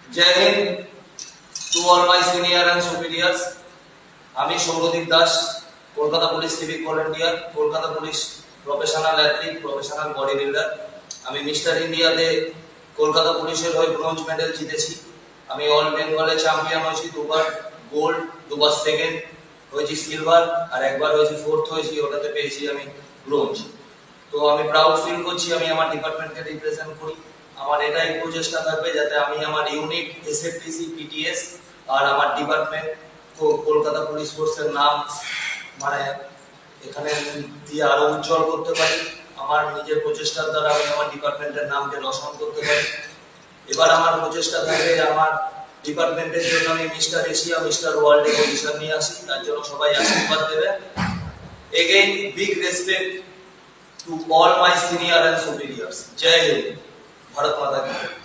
जय Hind to all my senior and superiors. আমি Soumyadip Das, Kolkata police civic volunteer, Kolkata police professional athlete, professional body builder. আমি mister ইন্ডিয়াতে কলকাতা পুলিশের হয়ে ব্রোঞ্জ মেডেল জিতেছি। আমি অল বেঙ্গলে চ্যাম্পিয়ন হয়েছি, দুবার গোল্ড, দুবার সেকেন্ড হয়েছি সিলভার, আর একবার হয়েছি ফোর্থ হয়েছি, ওটাতে পেয়েছি আমি ব্রোঞ্জ। তো আমি প্রাউড ফিল করছি আমি আমার ডিপার্টমেন্টকে রিপ্রেজেন্ট করি। আমার এটাই প্রচেষ্টা থাকবে যাতে আমি আমার ইউনিট এসএফটিসি পিটিএস আর আমার ডিপার্টমেন্ট কলকাতা পুলিশ ফোর্সের নাম মানে এখানে দিয়ে আরো উজ্জ্বল করতে পারি। আমার নিজের প্রচেষ্টার দ্বারা আমি আমার ডিপার্টমেন্টের নামকে রোশন করতে পারি। এবার আমার প্রচেষ্টা থাকবে আমার ডিপার্টমেন্টের জন্য আমি মিস্টার এশিয়া, মিস্টার ওয়ার্ল্ড এর পজিশন নিয়ে আসি। তার জন্য সবাই আশীর্বাদ দেবে। Again big respect to all my senior and superiors. Jai Hind, Bharat Mata কি জয়।